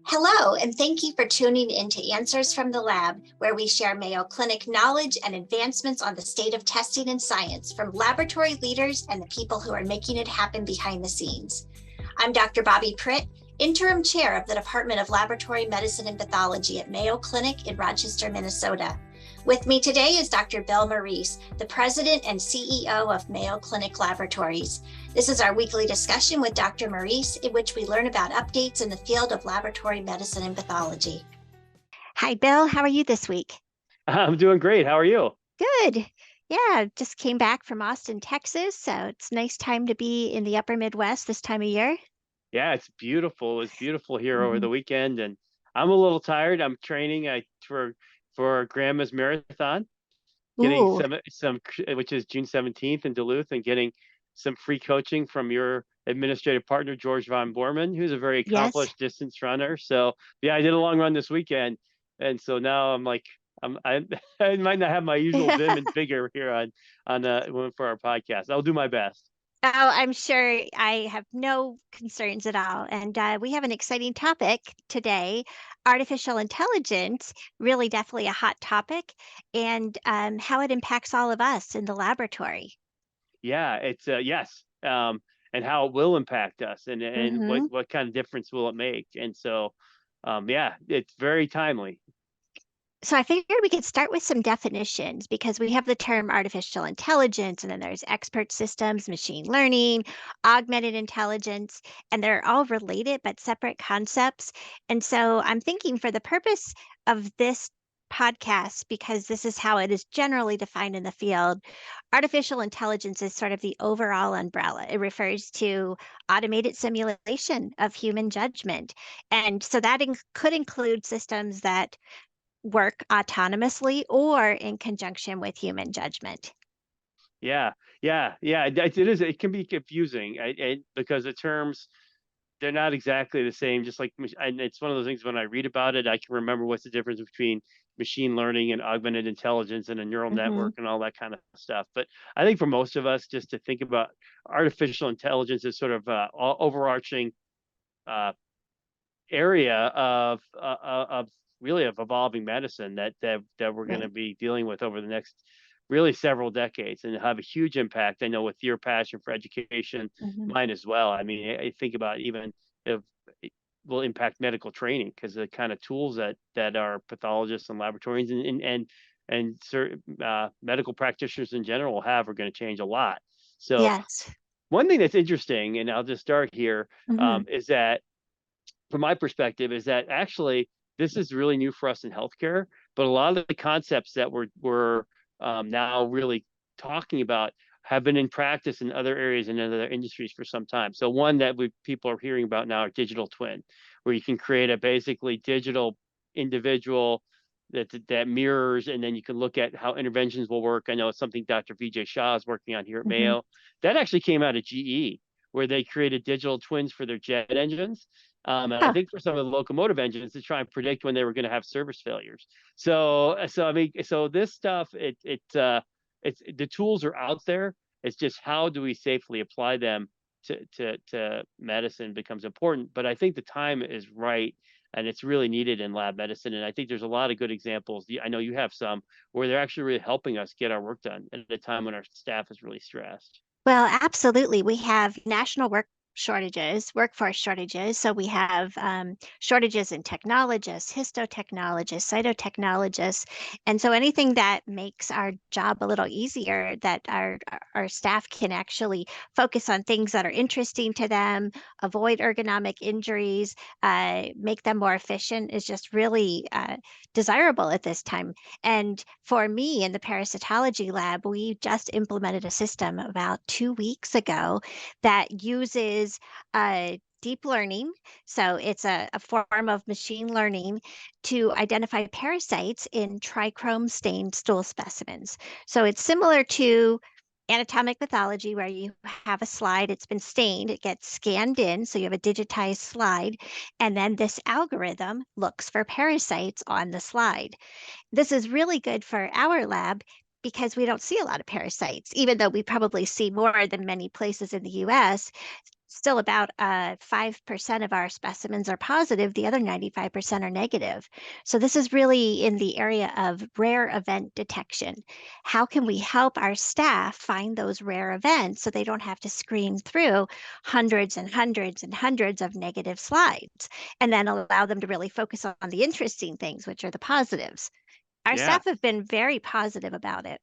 Hello, and thank you for tuning in to Answers from the Lab, where we share Mayo Clinic knowledge and advancements on the state of testing and science from laboratory leaders and the people who are making it happen behind the scenes. I'm Dr. Bobbi Pritt, Interim Chair of the Department of Laboratory Medicine and Pathology at Mayo Clinic in Rochester, Minnesota. With me today is Dr. Bill Morice, the President and CEO of Mayo Clinic Laboratories. This is our weekly discussion with Dr. Morice, in which we learn about updates in the field of laboratory medicine and pathology. Hi, Bill. How are you this week? I'm doing great. How are you? Good. Yeah, just came back from Austin, Texas, so it's a nice time to be in the upper Midwest this time of year. Yeah, it's beautiful. It's beautiful here over the weekend, and I'm a little tired. I'm training for Grandma's Marathon, getting Ooh, some which is June 17th in Duluth, and getting some free coaching from your administrative partner George von Borman, who's a very yes. accomplished distance runner. So yeah, I did a long run this weekend, and so now I'm like I I might not have my usual vim and vigor here on for our podcast. I'll do my best. Oh, I'm sure I have no concerns at all. And we have an exciting topic today. Artificial intelligence, really definitely a hot topic, and how it impacts all of us in the laboratory. Yeah, it's yes, and how it will impact us, and hmm what kind of difference will it make? And so, yeah, it's very timely. So I figured we could start with some definitions because we have the term artificial intelligence, and then there's expert systems, machine learning, augmented intelligence, and they're all related but separate concepts. And so I'm thinking for the purpose of this podcast, because this is how it is generally defined in the field, artificial intelligence is sort of the overall umbrella. It refers to automated simulation of human judgment. And so that could include systems that work autonomously or in conjunction with human judgment. Yeah, yeah. It is. It can be confusing, because the terms they're not exactly the same. Just like, and it's one of those things when I read about it, I can remember what's the difference between machine learning and augmented intelligence and a neural hmm network and all that kind of stuff. But I think for most of us, just to think about artificial intelligence as sort of overarching uh, area of really of evolving medicine that we're going to Right. be dealing with over the next really several decades and have a huge impact. I know with your passion for education, hmm mine as well. I mean, I think about even if it will impact medical training because the kind of tools that our pathologists and laboratorians and medical practitioners in general have are going to change a lot. So Yes. one thing that's interesting, and I'll just start here, hmm is that from my perspective, is that actually this is really new for us in healthcare, but a lot of the concepts that we're now really talking about have been in practice in other areas and in other industries for some time. So one that people are hearing about now are digital twin, where you can create a basically digital individual that mirrors, and then you can look at how interventions will work. I know it's something Dr. VJ Shah is working on here at hmm Mayo. That actually came out of GE, where they created digital twins for their jet engines. And I Huh. think for some of the locomotive engines to try and predict when they were going to have service failures. So I mean, so this stuff, it's the tools are out there. It's just how do we safely apply them to medicine becomes important. But I think the time is right, and it's really needed in lab medicine. And I think there's a lot of good examples. I know you have some where they're actually really helping us get our work done at a time when our staff is really stressed. Well, absolutely. We have national workforce shortages. So we have shortages in technologists, histotechnologists, cytotechnologists. And so anything that makes our job a little easier, that our staff can actually focus on things that are interesting to them, avoid ergonomic injuries, make them more efficient is just really desirable at this time. And for me in the parasitology lab, we just implemented a system about 2 weeks ago that uses deep learning. So it's a form of machine learning to identify parasites in trichrome stained stool specimens. So it's similar to anatomic pathology where you have a slide, it's been stained, it gets scanned in, so you have a digitized slide, and then this algorithm looks for parasites on the slide. This is really good for our lab because we don't see a lot of parasites, even though we probably see more than many places in the US. still about 5% of our specimens are positive, the other 95% are negative. So this is really in the area of rare event detection. How can we help our staff find those rare events so they don't have to screen through hundreds and hundreds and hundreds of negative slides, and then allow them to really focus on the interesting things, which are the positives? Our Yeah. staff have been very positive about it.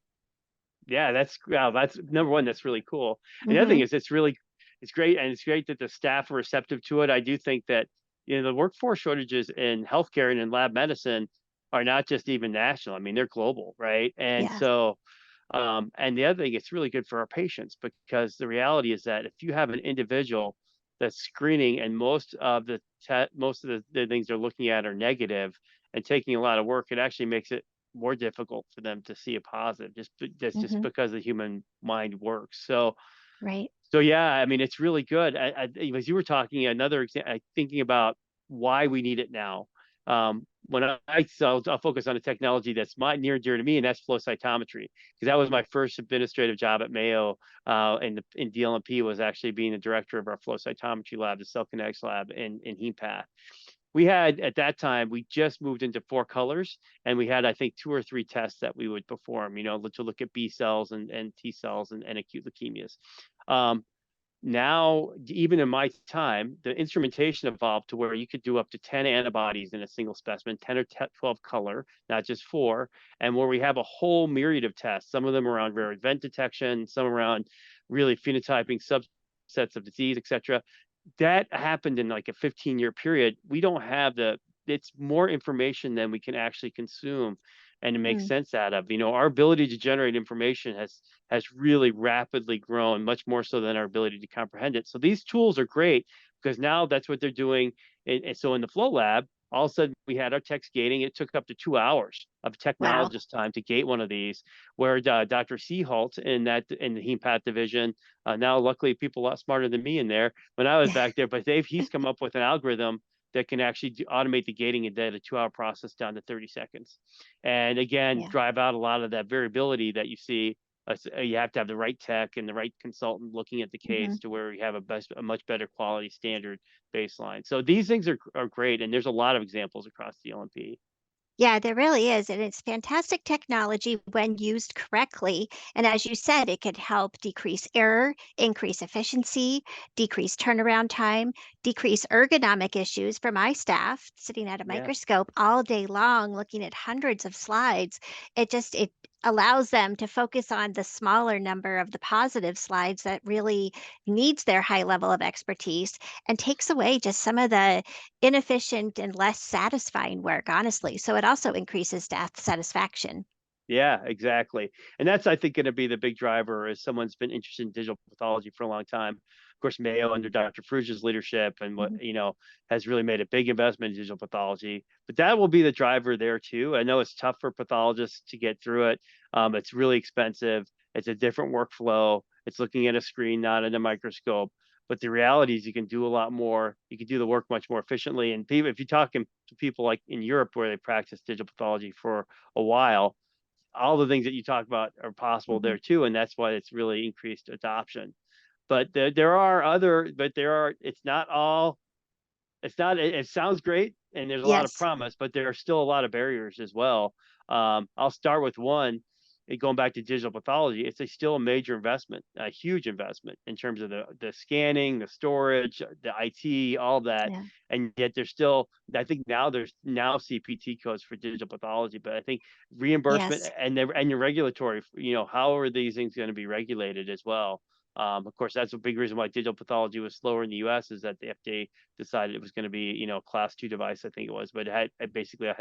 Yeah, that's number one. That's really cool. And the other thing Hmm. is, it's great, and it's great that the staff are receptive to it. I do think that the workforce shortages in healthcare and in lab medicine are not just even national. I mean, they're global, right? And Yeah. so, and the other thing, it's really good for our patients because the reality is that if you have an individual that's screening and most of the things they're looking at are negative and taking a lot of work, it actually makes it more difficult for them to see a positive that's just Hmm. because the human mind works. Right. So yeah, I mean, it's really good. As you were talking, thinking about why we need it now. I'll focus on a technology that's near and dear to me, and that's flow cytometry, because that was my first administrative job at Mayo. In DLMP was actually being the director of our flow cytometry lab, the cell kinetics lab in HemePath. We had at that time, we just moved into 4 colors, and we had, I think, 2 or 3 tests that we would perform, to look at B cells and T cells and acute leukemias. Um, Now, even in my time, the instrumentation evolved to where you could do up to 10 antibodies in a single specimen, 10 or 12 color, not just 4, and where we have a whole myriad of tests, some of them around rare event detection, some around really phenotyping subsets of disease, et cetera. That happened in like a 15-year period. We don't have it's more information than we can actually consume and to make Mm. sense out of. Our ability to generate information has really rapidly grown, much more so than our ability to comprehend it. So these tools are great because now that's what they're doing. And so in the flow lab, all of a sudden we had our text gating. It took up to 2 hours of Wow. technologist time to gate one of these, where Dr. Seahalt in the HemePath division, now luckily people a lot smarter than me in there when I was back there, but he's come up with an algorithm that can actually automate the gating and a 2-hour process down to 30 seconds. And again, Yeah. drive out a lot of that variability that you see. You have to have the right tech and the right consultant looking at the Hmm. case to where you have a much better quality standard baseline. So these things are great. And there's a lot of examples across the LMP. Yeah, there really is. And it's fantastic technology when used correctly. And as you said, it could help decrease error, increase efficiency, decrease turnaround time, decrease ergonomic issues for my staff sitting at a Yeah. microscope all day long looking at hundreds of slides. It allows them to focus on the smaller number of the positive slides that really needs their high level of expertise, and takes away just some of the inefficient and less satisfying work, honestly. So it also increases staff satisfaction. Yeah, exactly. And that's, I think, going to be the big driver as someone's been interested in digital pathology for a long time. Of course, Mayo under Dr. Fruge's leadership and Mhm. has really made a big investment in digital pathology. But that will be the driver there too. I know it's tough for pathologists to get through it. It's really expensive. It's a different workflow. It's looking at a screen, not in a microscope. But the reality is you can do a lot more. You can do the work much more efficiently. And if you're talking to people like in Europe where they practice digital pathology for a while, all the things that you talk about are possible Mhm. there too, and that's why it's really increased adoption. But there are other, but there are. It's not all. It's not. It sounds great, and there's a lot of Yes. promise, but there are still a lot of barriers as well. I'll start with one. Going back to digital pathology, still a major investment, a huge investment in terms of the scanning, the storage, the IT, all of that. Yeah. And yet there's still, I think now there's now CPT codes for digital pathology, but I think reimbursement Yes. and your regulatory, how are these things going to be regulated as well? Of course, that's a big reason why digital pathology was slower in the U.S. is that the FDA decided it was going to be, class 2 device, I think it was, but it had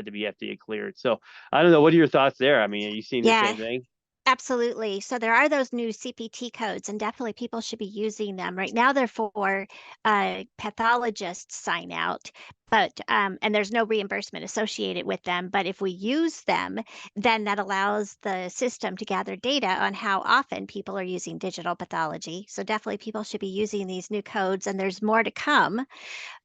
to be FDA cleared. So I don't know. What are your thoughts there? I mean, are you seeing the Yeah. same thing? Absolutely. So there are those new CPT codes, and definitely people should be using them. Right now, they're for pathologists sign out. but and there's no reimbursement associated with them. But if we use them, then that allows the system to gather data on how often people are using digital pathology. So definitely people should be using these new codes, and there's more to come.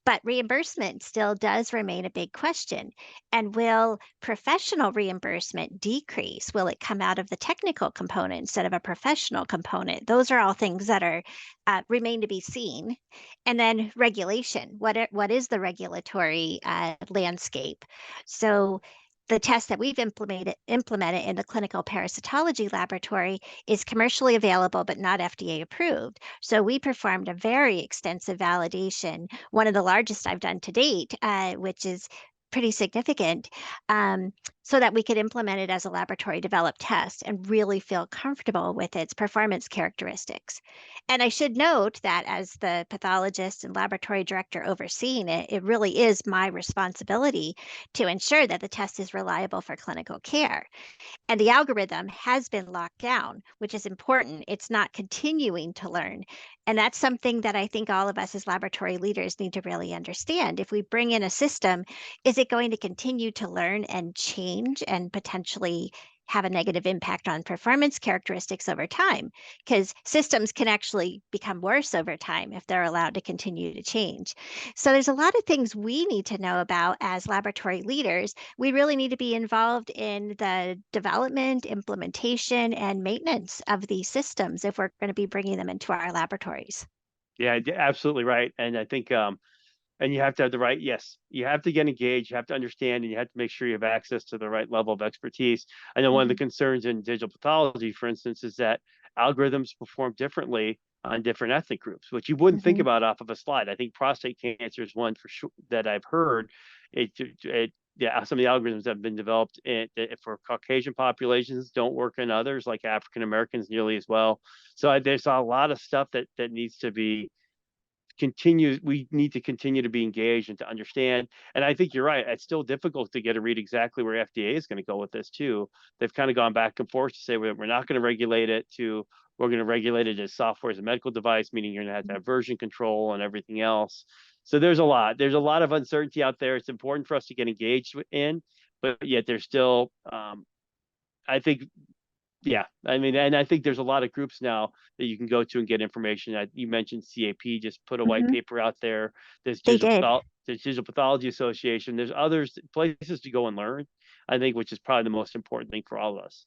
But reimbursement still does remain a big question. And will professional reimbursement decrease? Will it come out of the technical component instead of a professional component? Those are all things that are remain to be seen. And then regulation. What is the regulatory landscape? So the test that we've implemented in the clinical parasitology laboratory is commercially available but not FDA approved. So we performed a very extensive validation, one of the largest I've done to date, which is pretty significant, so that we could implement it as a laboratory developed test and really feel comfortable with its performance characteristics. And I should note that as the pathologist and laboratory director overseeing it, it really is my responsibility to ensure that the test is reliable for clinical care. And the algorithm has been locked down, which is important. It's not continuing to learn. And that's something that I think all of us as laboratory leaders need to really understand. If we bring in a system, is it going to continue to learn and change and potentially have a negative impact on performance characteristics over time? Because systems can actually become worse over time if they're allowed to continue to change. So there's a lot of things we need to know about as laboratory leaders. We really need to be involved in the development, implementation, and maintenance of these systems if we're going to be bringing them into our laboratories. Yeah, absolutely right. And I think and you have to have the right, yes, you have to get engaged, you have to understand, and you have to make sure you have access to the right level of expertise. I know one of the Mhm. concerns in digital pathology, for instance, is that algorithms perform differently on different ethnic groups, which you wouldn't think Mhm. about off of a slide. I think prostate cancer is one for sure that I've heard. Yeah, some of the algorithms that have been developed for Caucasian populations don't work in others, like African Americans, nearly as well. So there's a lot of stuff that needs to be we need to continue to be engaged and to understand. And I think you're right. It's still difficult to get a read exactly where FDA is going to go with this too. They've kind of gone back and forth to say we're not going to regulate it to we're going to regulate it as software as a medical device, meaning you're going to have version control and everything else. So there's a lot. There's a lot of uncertainty out there. It's important for us to get engaged in, but yet there's still I think yeah, I mean, and I think there's a lot of groups now that you can go to and get information. You mentioned CAP just put a white Mhm. paper out there. They did. There's Digital Pathology Association. There's others places to go and learn. I think, which is probably the most important thing for all of us.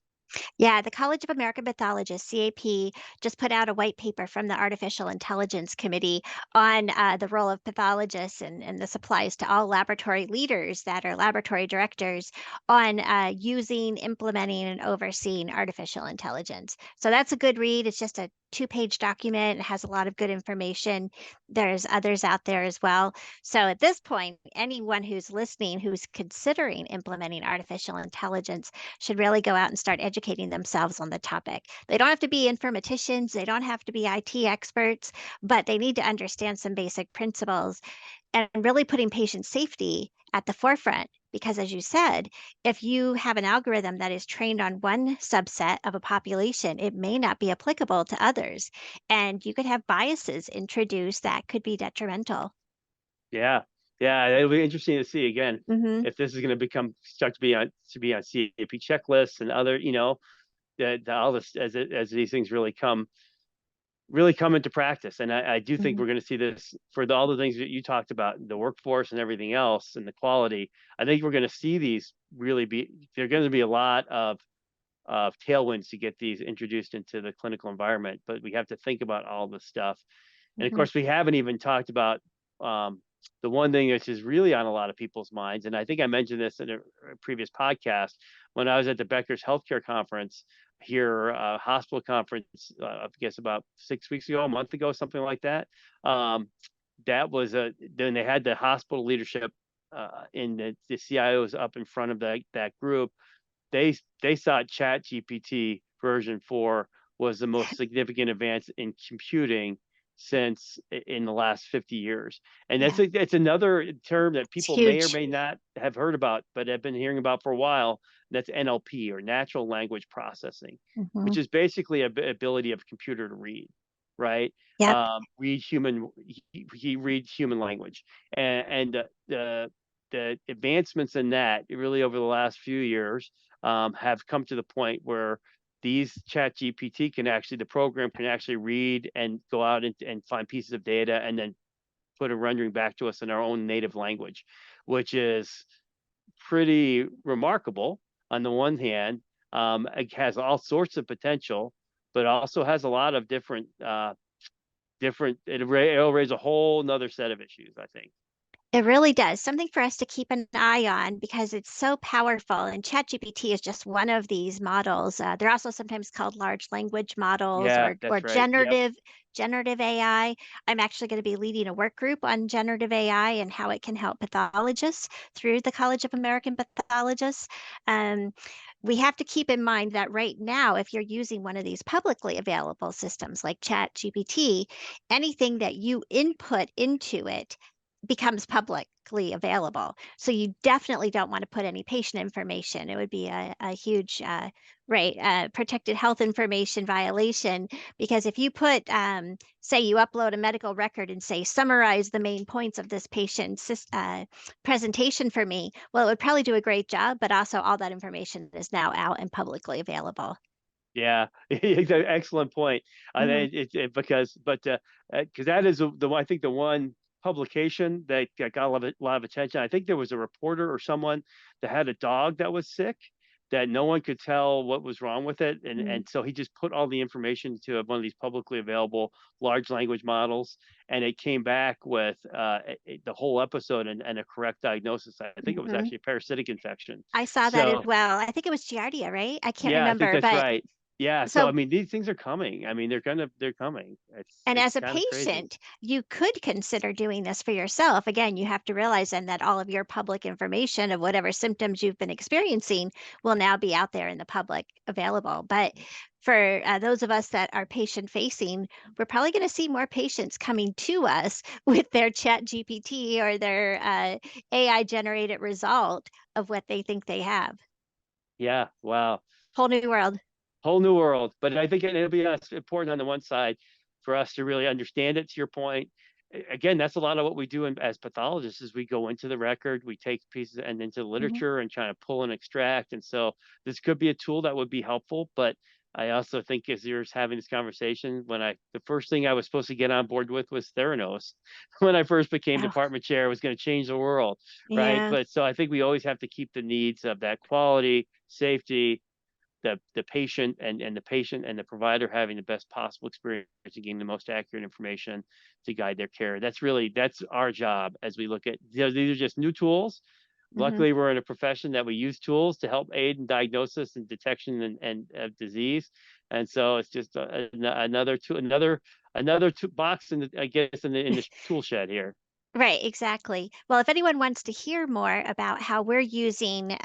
Yeah, the College of American Pathologists, CAP, just put out a white paper from the Artificial Intelligence Committee on the role of pathologists, and this applies to all laboratory leaders that are laboratory directors on using, implementing, and overseeing artificial intelligence. So that's a good read. It's just a two-page document. It has a lot of good information. There's others out there as well. So at this point, anyone who's listening who's considering implementing artificial intelligence should really go out and start educating themselves on the topic. They don't have to be informaticians, they don't have to be IT experts, but they need to understand some basic principles and really putting patient safety at the forefront. Because, as you said, if you have an algorithm that is trained on one subset of a population, it may not be applicable to others. And you could have biases introduced that could be detrimental. Yeah, yeah, it'll be interesting to see again Hmm. if this is going to become start to be on CAP checklists and other, that all this as these things really come into practice. And I do think Hmm. we're going to see this for all the things that you talked about, the workforce and everything else, and the quality. I think we're going to see these really be. There are going to be a lot of tailwinds to get these introduced into the clinical environment. But we have to think about all this stuff. And of Hmm. course, we haven't even talked about the one thing which is really on a lot of people's minds. And I think I mentioned this in a previous podcast when I was at the Becker's Healthcare Conference here, hospital conference, I guess about 6 weeks ago, a month ago, something like that. Um, that was then they had the hospital leadership and the CIOs up in front of that group. They thought ChatGPT version 4 was the most significant advance in computing since in the last 50 years. And Yeah, it's another term that it's people may or huge. may not have heard about, but have been hearing about for a while. That's NLP, or natural language processing, Hmm. which is basically ability of a computer to read. right? Yep. Read human, he reads human language, and the advancements in that really over the last few years have come to the point where these ChatGPT can actually, the program can actually read and go out and find pieces of data and then put a rendering back to us in our own native language, which is pretty remarkable on the one hand. It has all sorts of potential, but also has a lot of it'll raise a whole nother set of issues, I think. It really does. Something for us to keep an eye on because it's so powerful. And ChatGPT is just one of these models. They're also sometimes called large language models Yeah, or that's right. Yep. generative AI. I'm actually going to be leading a work group on generative AI and how it can help pathologists through the College of American Pathologists. Um, we have to keep in mind that right now, if you're using one of these publicly available systems like ChatGPT, anything that you input into it becomes publicly available. So you definitely don't want to put any patient information. It would be a huge, protected health information violation. Because if you put, say you upload a medical record and say, summarize the main points of this patient's presentation for me, well, it would probably do a great job, but also all that information is now out and publicly available. Yeah, excellent point. Hmm. Because that is I think the one publication that got lot of attention. I think there was a reporter or someone that had a dog that was sick that no one could tell what was wrong with it, and so he just put all the information to one of these publicly available large language models, and it came back with the whole episode and a correct diagnosis. I think it was Hmm. actually a parasitic infection. I saw that as So well. I think it was Giardia, right? I can't yeah, I think remember, that's but right. Yeah, so I so mean, these things are coming. I mean, they're coming. and It's as a kind of crazy. patient, you could consider doing this for yourself. Again, you have to realize then that all of your public information of whatever symptoms you've been experiencing will now be out there in the public available. But for those of us that are patient facing, we're probably going to see more patients coming to us with their chat GPT or their AI generated result of what they think they have. Yeah, wow. Whole new world. Whole new world. But I think it'll be important on the one side for us to really understand it. To your point, again, that's a lot of what we do as pathologists is we go into the record, we take pieces and into the Mhm. literature and try to pull and extract. And so this could be a tool that would be helpful, but I also think as you're having this conversation, the first thing I was supposed to get on board with was Theranos. When I first became Oh, department chair, it was going to change the world, right? yeah. But so I think we always have to keep the needs of that quality, safety, the patient and the patient and the provider having the best possible experience and getting the most accurate information to guide their care. That's our job as we look at these are just new tools. Hmm. Luckily, we're in a profession that we use tools to help aid in diagnosis and detection and disease, and so it's just another box in I guess in the tool shed here. Right, exactly. Well, if anyone wants to hear more about how we're using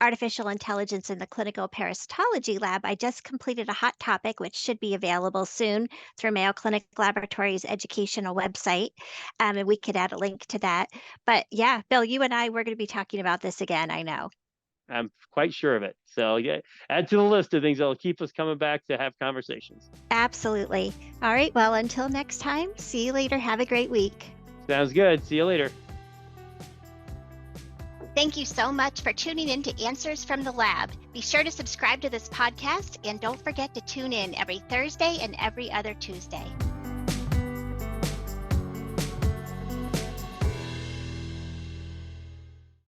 artificial intelligence in the clinical parasitology lab, I just completed a hot topic, which should be available soon through Mayo Clinic Laboratories educational website. And we could add a link to that. But yeah, Bill, you and I, we're going to be talking about this again, I know. I'm quite sure of it. So yeah, add to the list of things that'll keep us coming back to have conversations. Absolutely. All right. Well, until next time, see you later. Have a great week. Sounds good. See you later. Thank you so much for tuning in to Answers from the Lab. Be sure to subscribe to this podcast and don't forget to tune in every Thursday and every other Tuesday.